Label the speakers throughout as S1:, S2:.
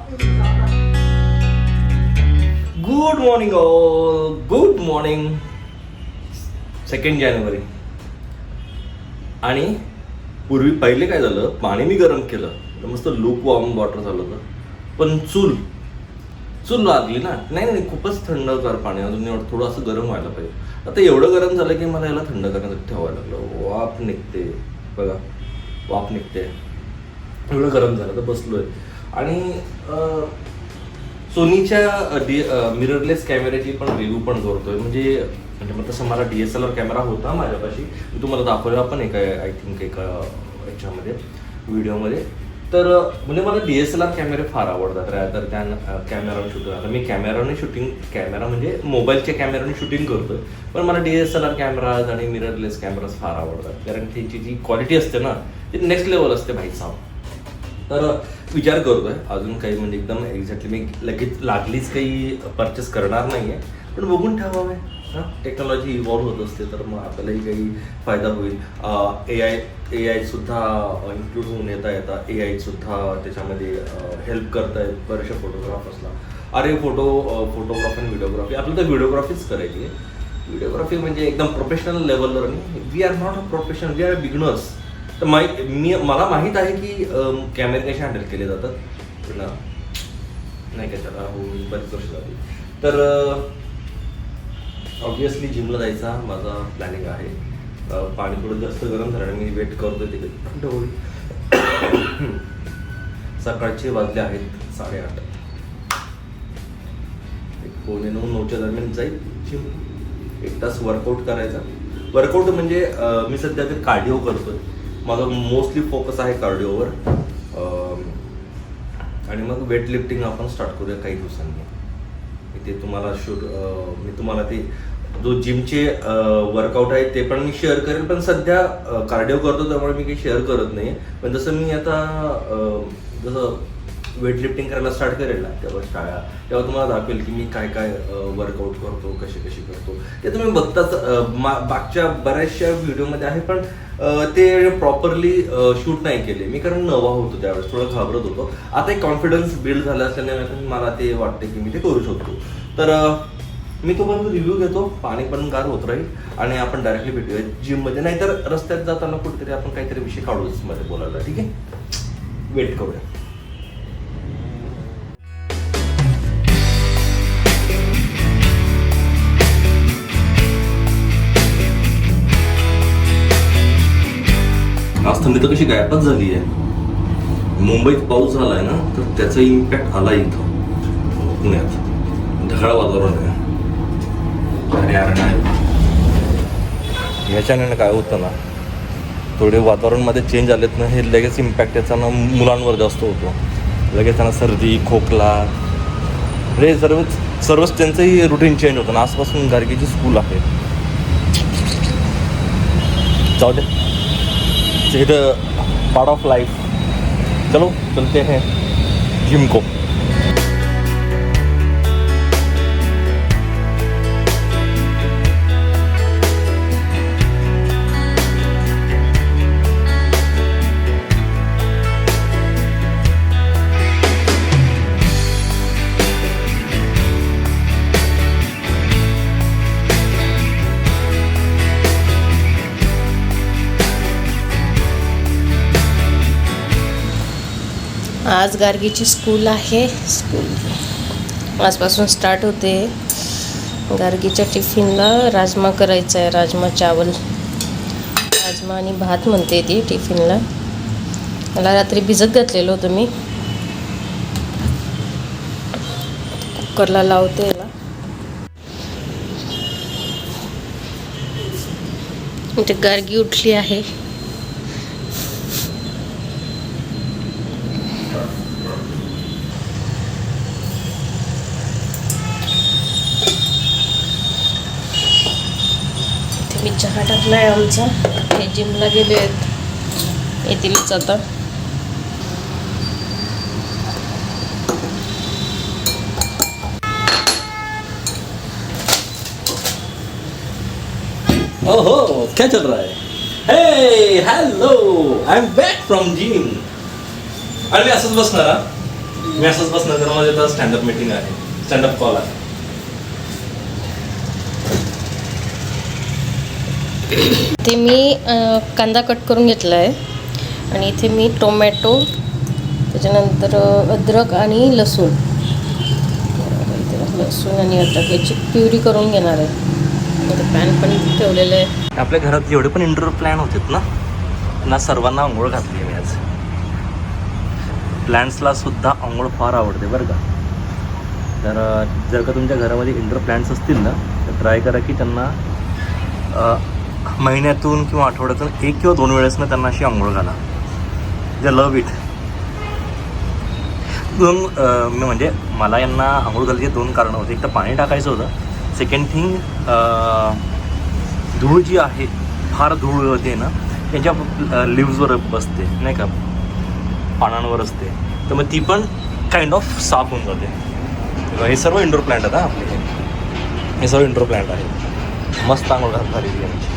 S1: Good morning all, good morning. 2 जानेवारी. आणि पूर्वी पहिले काय झालं, पाणी मी गरम केलं, मस्त लूक वॉर्म वॉटर झालं होतं, पण चूल लागली ना. नाही खूपच थंडगार पाणी, अजून एवढं थोडं असं गरम व्हायला पाहिजे. आता एवढं गरम झालं की मला याला थंड करण्यासाठी ठेवायला लागलं. वाफ निघते बघा, वाफ निघते. एवढं गरम झालं तर बसलोय. आणि सोनीच्या मिररलेस कॅमेऱ्याची पण रिव्ह्यू पण करतोय. म्हणजे मग तसं मला DSLR कॅमेरा होता माझ्यापाशी, मी तुम्हाला दाखवलेला पण एका आय थिंक एका याच्यामध्ये व्हिडिओमध्ये. तर म्हणजे मला DSLR कॅमेरे फार आवडतात रॅदर दॅन कॅमेराने शूटिंग. आता मी कॅमेरा म्हणजे मोबाईलच्या कॅमेराने शूटिंग करतोय, पण मला DSLR कॅमेराज आणि मिररलेस कॅमेराज फार आवडतात, कारण त्याची जी क्वालिटी असते ना ती नेक्स्ट लेवल असते भाई साहब. तर विचार करतोय अजून काही, म्हणजे एकदम एक्झॅक्टली मी लगेच लागलीच काही परचेस करणार नाही आहे, पण बघून ठेवावे. टेक्नॉलॉजी इव्हॉल्व्ह होत असते तर मग आपल्यालाही काही फायदा होईल. AI सुद्धा इन्क्लूड होऊन येता AI सुद्धा त्याच्यामध्ये हेल्प करतायत बऱ्याचशा फोटोग्राफर्सला. अरे फोटोग्राफी आणि व्हिडिओग्राफी, आपल्याला तर व्हिडिओग्राफीच करायची आहे. व्हिडिओग्राफी म्हणजे एकदम प्रोफेशनल लेवलवर नाही. We are not a professional, we are beginners. तर मला माहीत आहे की कॅमेरे कसे हँडल केले जातात, पण नाही का त्याला होऊन बरीच वर्ष झाली. तर ऑब्विसली जिमला जायचा माझा प्लॅनिंग आहे. पाणी थोडं जास्त गरम झालं, मी वेट करतोय तिथे थंड होईल. सकाळचे वाजले आहेत 8:30. 8:45-9च्या दरम्यान जाईल जिम. 1 तास वर्कआउट करायचा. वर्कआउट म्हणजे मी सध्या ते कार्डिओ करतोय. माझा मोस्टली फोकस आहे कार्डिओवर. आणि मग वेट लिफ्टिंग आपण स्टार्ट करूया काही दिवसांनी. ते तुम्हाला मी तुम्हाला ते जो जिमचे वर्कआउट आहे ते पण मी शेअर करेल, पण सध्या कार्डिओ करतो त्यामुळे मी काही शेअर करत नाही. पण जसं मी आता जसं वेट लिफ्टिंग करायला स्टार्ट करेल ना तेव्हा तुम्हाला दाखवेल की मी काय वर्कआउट करतो, कशी करतो. ते तुम्ही बघताच. मागच्या बऱ्याचशा व्हिडिओमध्ये आहे, पण ते प्रॉपरली शूट नाही केले मी, कारण नवा होतो त्यावेळेस, थोडं घाबरत होतो. आता एक कॉन्फिडन्स बिल्ड झाला असल्याने मला ते वाटते की मी ते करू शकतो. तर मी तुम्हाला रिव्ह्यू घेतो, पाणी पण गार होत राहील आणि आपण डायरेक्टली भेटूया जिममध्ये. नाहीतर रस्त्यात जाताना कुठेतरी आपण काहीतरी विषय काढूच मध्ये बोलायला. ठीक आहे, वेट करूया. आज थंडी तर कशी गायबच झाली आहे. मुंबईत पाऊस झालाय ना, तर त्याचा इम्पॅक्ट आला इथं पुण्यात. ढगाळ वातावरण आहे. याच्याने काय होतं ना, थोडे वातावरणमध्ये चेंज आलेत ना, हे लगेच इम्पॅक्ट याचा ना मुलांवर जास्त होतो. लगेच त्यांना सर्दी, खोकला, म्हणजे सर्वच त्यांचंही रुटीन चेंज होतं ना. आजपासून गार्गीची स्कूल आहे. जाऊ दे, इट पार्ट ऑफ लाइफ. चलो चलते हैं जिम को.
S2: आज गार्गीची स्कूल आहे. स्कूल आजपासून स्टार्ट होते. गार्गीच्या टिफिनला राजमा करायचा आहे. राजमा चावल, राजमा आणि भात म्हणते ती टिफिनला. मला रात्री भिजत घातलेलं होतं मी. कुकरला लावते याला. इथे गार्गी उठली आहे. मी चहा टाकला आहे आमचा. हे जिमला गेले आहेत, येतीलच आता.
S1: ओहो, क्या चल रहा है? Hey, hello, I'm back from gym. आणि मी असंच बसणार. मी असंच बस नगरमध्ये तर स्टँडअप मीटिंग आहे, स्टँडअप कॉल आहे.
S2: ते मी कांदा कट करून घेतला आहे आणि इथे मी टोमॅटो, त्याच्यानंतर अद्रक आणि लसूण आणि अद्रक याची प्युरी करून घेणार आहे. पॅन पण ठेवलेलं आहे.
S1: आपल्या घरात जेवढे पण इंडोर प्लॅन होते ना सर्वांना आंघोळ घातली आहे मी आज. प्लॅन्ट्सला सुद्धा आंघोळ फार आवडते बरं का. तर जर का तुमच्या घरामध्ये इंडोर प्लॅन्ट्स असतील ना तर ट्राय करा की त्यांना महिन्यातून किंवा आठवड्यातून 1 किंवा 2 वेळेस ना त्यांना अशी आंघोळ घाला. दे लव्ह इट. म्हणजे मला यांना आंघोळ घालायची 2 कारणं होती. एक तर पाणी टाकायचं होतं, सेकंड थिंग धूळ जी आहे, फार धूळ होते ना त्यांच्या लिव्हजवर बसते नाही का, पानांवर असते, तर मग ती पण काइंड ऑफ साफ होऊन जाते. हे सर्व इंडोर प्लॅन्ट आहेत आपले, हे सर्व इंडोर प्लॅन्ट आहे. मस्त आंघोळ झालेली आहे.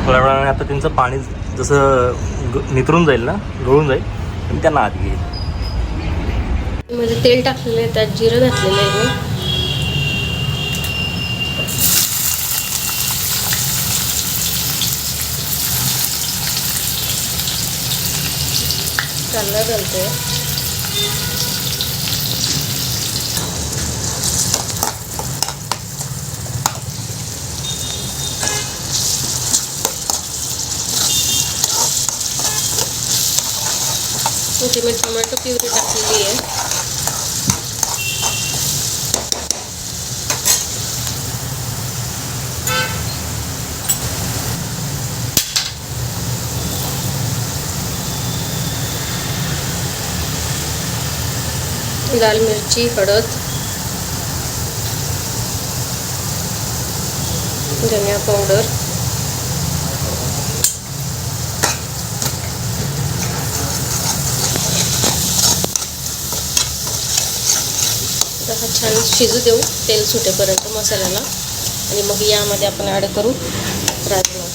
S1: थोड्या वेळाने आता त्यांचं पाणी जसं नितरून जाईल ना, गळून जाईल, आणि त्यांना आत घेईल.
S2: मध्ये तेल टाकलेलं आहे, त्यात जिरं घातलेलं आहे मी. कांदा घालते. इथे मी टोमॅटो प्युरी टाकलेली आहे. लाल मिरची, हळद, धनिया पावडर, हा छान शिजू देऊ तेल सुटेपर्यंत मसाल्याला, आणि मग यामध्ये आपण ॲड करू राजमा.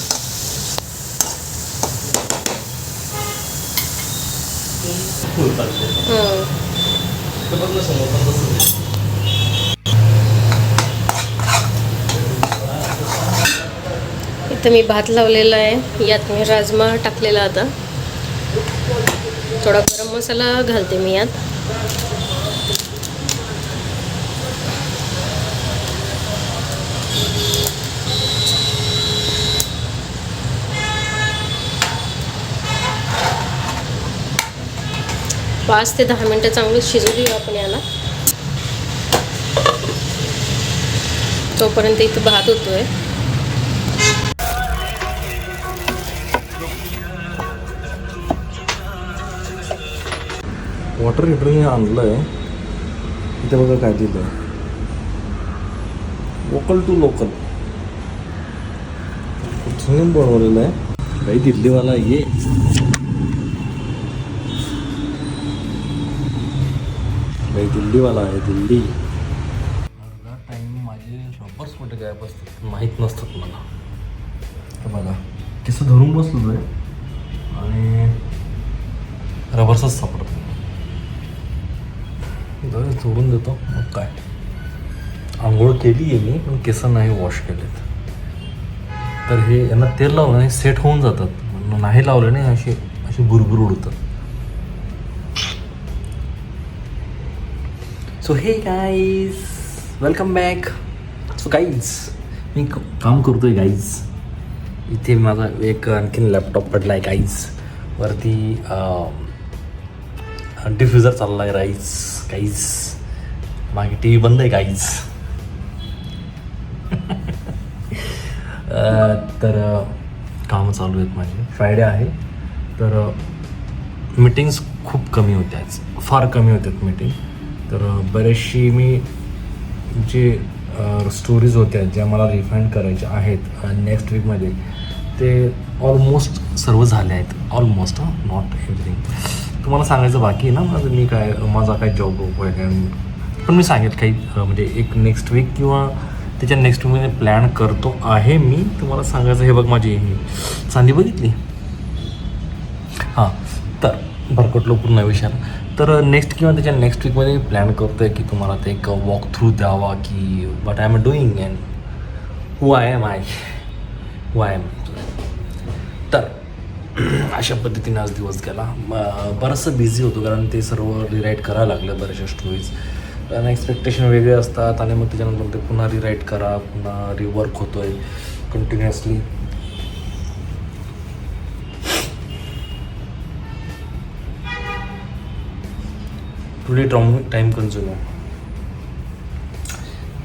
S2: इथं मी भात लावलेला आहे, यात मी राजमा टाकलेला. आता थोडा गरम मसाला घालते मी यात. पाच ते 10 मिनटं चांगलं शिजू देऊ आपण याला. तोपर्यंत इथं भात होतोय.
S1: वॉटर हीटरने आणलं आहे. इथे बघा काय दिलं आहे, वोकल टू लोकल. कुठून बनवलेलं आहे, काही दिल्लीवाला ये. काही दिल्लीवाला आहे, दिल्ली. अर्धा टाईम माझे शॉपर्स कुठे काय बसतात माहीत नसतात मला. तर बघा कसं धरून बसलो आहे आणि रबर्सच सापडत नाही. सोडून देतो मग काय. आंघोळ केली आहे मी, पण केस नाही वॉश केलेत. तर हे यांना तेल लावलं नाही सेट होऊन जातात, नाही लावलं नाही अशी बुरबुर उडतात. So hey guys, welcome back. So guys मी काम करतोय गाईज. इथे माझा एक आणखीन लॅपटॉप पडला आहे गाईज. वरती डिफ्युजर चालला आहे गाईज. मागे टी व्ही बंद आहे गाईज. तर कामं चालू आहेत माझे. फ्रायडे आहे तर मीटिंग्स खूप कमी होत्या आज, फार कमी होत्यात मीटिंग. तर बरेचशी मी जे स्टोरीज होत्या ज्या मला रिफाईंड करायच्या आहेत नेक्स्ट वीकमध्ये, ते ऑलमोस्ट सर्व झाले आहेत. Almost, not everything. तुम्हाला सांगायचं बाकी आहे ना माझा काय जॉब वगैरे, पण मी सांगेल काही म्हणजे एक नेक्स्ट वीक किंवा त्याच्या नेक्स्ट वीकमध्ये प्लॅन करतो आहे मी. तुम्हाला सांगायचं, हे बघ माझी ही चांदी बघितली. हां, तर भरकटलो पूर्ण विषयाला. तर नेक्स्ट किंवा त्याच्या नेक्स्ट वीकमध्ये मी प्लॅन करतो आहे की तुम्हाला ते एक वॉक थ्रू द्यावा की what I am doing and who I am तर अशा पद्धतीने आज दिवस गेला. बरंचसं बिझी होतो कारण ते सर्व रिराईट करायला लागलं बऱ्याचशा स्टोरीज. कारण एक्सपेक्टेशन वेगळे असतात आणि मग त्याच्यानंतर ते पुन्हा रिराईट करा, पुन्हा रिवर्क होतो आहे कंटिन्युअसली. Today time consumer.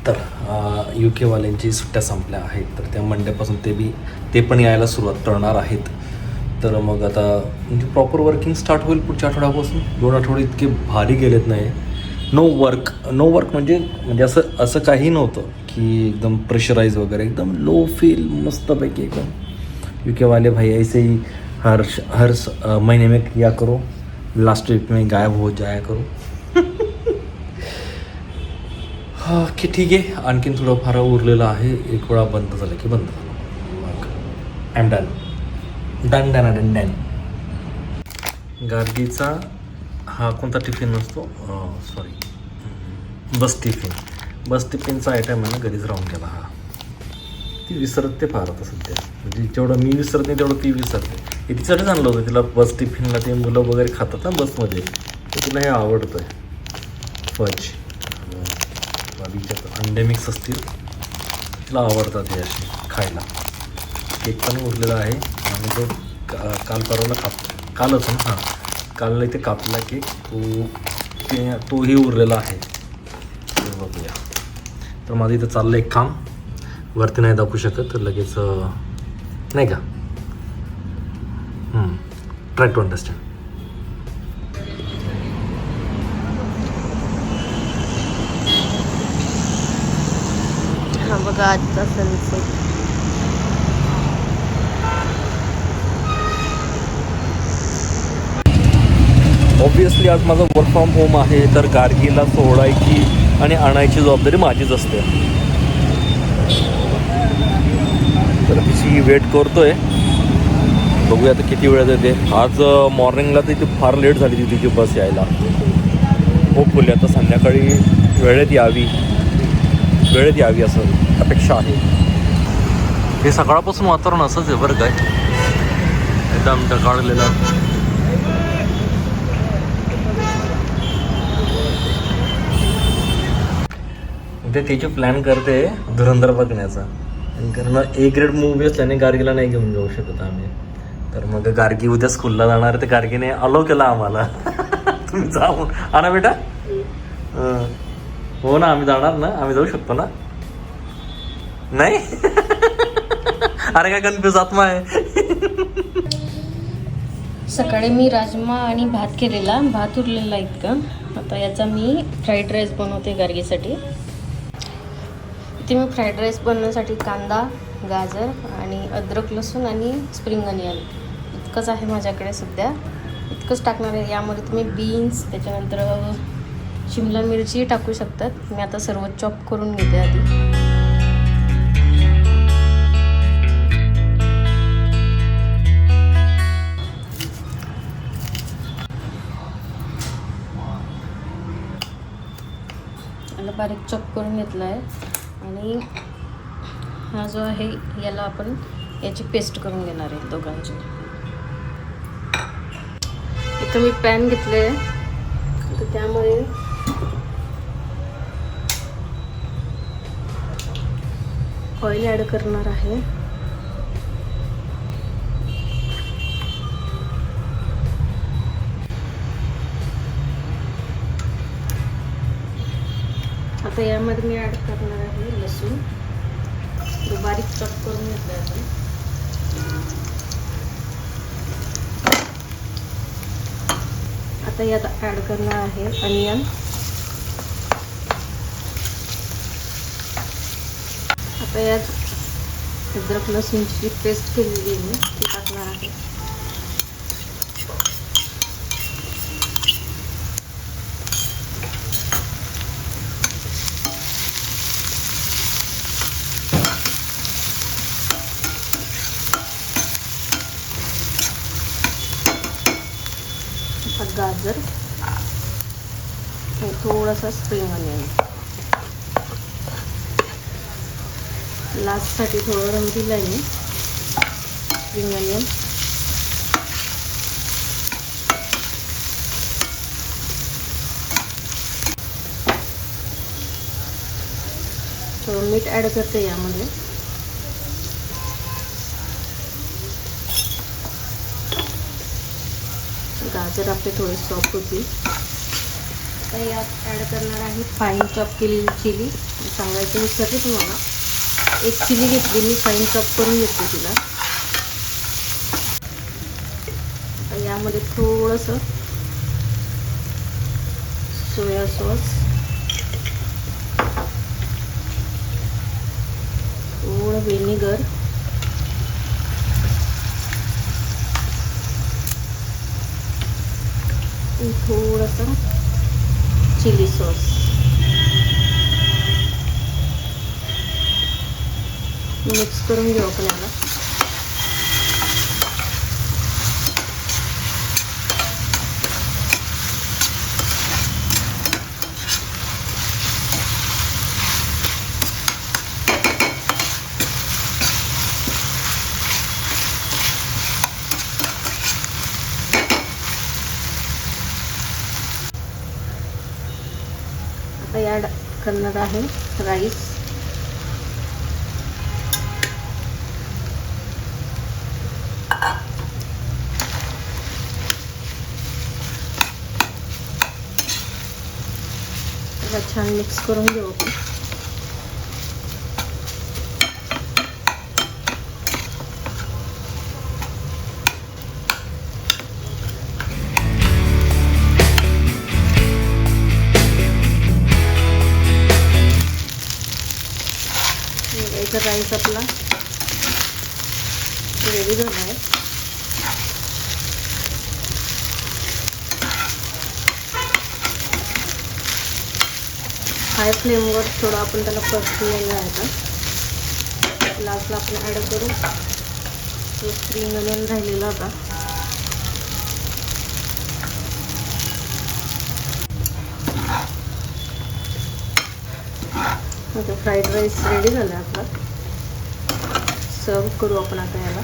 S1: तर UK-वाल्यांची सुट्ट्या संपल्या आहेत तर त्या मंडेपासून ते पण यायला सुरुवात करणार आहेत. तर मग आता म्हणजे प्रॉपर वर्किंग स्टार्ट होईल पुढच्या आठवड्यापासून. 2 आठवडे इतके भारी गेलेत नाही. नो वर्क म्हणजे असं काही नव्हतं की एकदम प्रेशराईज वगैरे, एकदम लो फील मस्तपैकी एकदम. UK-वाले भाई ऐसे ही हर महीने में किया करो, लास्ट वीक में गायब हो जाया करो. हा की ठीक आहे. आणखीन थोडं फार उरलेलं आहे. एक वेळा बंद झालं की बंद झालं. मग आय एम डन. गार्गीचा हा कोणता टिफिन नसतो, सॉरी बस टिफिनचा आयटम आहे ना, घरीच राहून गेला हा. ती विसरते फार आता सध्या. म्हणजे जेवढं मी विसरत नाही तेवढं ती विसरते. हे तिच्यासाठीच आणलं होतं तिला बस टिफिनला. ते मुलं वगैरे खातात ना बसमध्ये, तर तिला हे आवडतं आहे फज. बाबीच्यात अंडे मिक्स असतील, तिला आवडतात हे असे खायला. केक पण उरलेला आहे आणि तो काल कालच ना कालला इथे कापला केक, तोही उरलेला आहे. तर बघूया. तर माझं इथं चाललं एक काम, वरती नाही दाखवू शकत तर लगेच नाही का. Try to understand.
S2: हा बघा आजचा सनसेट.
S1: ऑब्वियसली आज माझं वर्क फ्रॉम होम आहे तर गार्गीला सोडायची आणि आणायची जबाबदारी माझीच असते. तर तिची वेट करतोय, बघूया आता किती वेळात येते. आज मॉर्निंगला तर इथे फार लेट झाली तिची बस यायला. होपफुली आता संध्याकाळी वेळेत यावी असं अपेक्षा आहे. हे सकाळपासून वातावरण असंच आहे बरं काय, एकदम ढगाळलेलं. ते त्याची प्लॅन करते धुरंधर बघण्याचा, कारण A ग्रेड मूवी असल्याने गार्गीला नाही घेऊन जाऊ शकत आम्ही. तर मग गार्गी उद्या स्कूलला जाणार, तर गार्गीने अलाव केला आम्हाला तुम्ही जाऊन आणा बेटा. हो ना, आम्ही जाणार ना, आम्ही जाऊ शकतो ना. नाही अरे काय कन्फ्यूज आत्मा आहे.
S2: सकाळी मी राजमा आणि भात केलेला, भात उरलेला इतकं. आता याचा मी फ्राईड राईस बनवते गार्गीसाठी. इथे मी फ्राईड राईस बनवण्यासाठी कांदा, गाजर आणि अद्रक, लसूण आणि स्प्रिंग अनियन इतकंच आहे माझ्याकडे सध्या. इतकंच टाकणार आहे. यामध्ये तुम्ही बीन्स, त्याच्यानंतर शिमला मिरची टाकू शकतात. मी आता सर्व चॉप करून घेते आधी. बारीक चॉप करून घेतला आहे आणि हा जो आहे याला आपण याची पेस्ट करून घेणार आहे दोघांची. इथं मी पॅन घेतले आहे, तर त्यामध्ये ऑइल ॲड करणार आहे. आता यामध्ये मी ॲड करणार आहे लसूण, जो बारीक चॉप करून घेतला आहे. आता यात ॲड करणार आहे अनियन. आता यात अद्रक लसूणची पेस्ट केलेली आहे ती टाकणार आहे. गाजर, आता स्प्रिंग ऑनियन. लास्टसाठी थोडं रंग दिलं आहे मी. स्प्रिंग ऑनियन, थोडं मीठ ॲड करते यामध्ये. गाजर आपले थोडे सॉफ्ट होतील. आता यात ॲड करणार आहे फाईन चॉप केलेली चिली. सांगायचं विसरते तुम्हाला, एक चिली घेतली मी, फाईन चॉप करून घेतली तिला. आता यामध्ये थोडंसं सोया सॉस, थोडं व्हिनेगर, थोडंसं चिली सॉस मिक्स करून घेऊ आपण याला. आता ॲड करणार आहे राईस. त्याला छान मिक्स करून घेऊ आपण. इथं राईस आपला रेडी झाला आहे. हाय फ्लेमवर थोडं आपण त्याला परतून आहे. आता लास्टला आपण ॲड करू जो स्प्रिंग ऑनियन राहिलेला होता. आता फ्राईड राईस रेडी झाला आपला. सर्व करू आपण आता याला.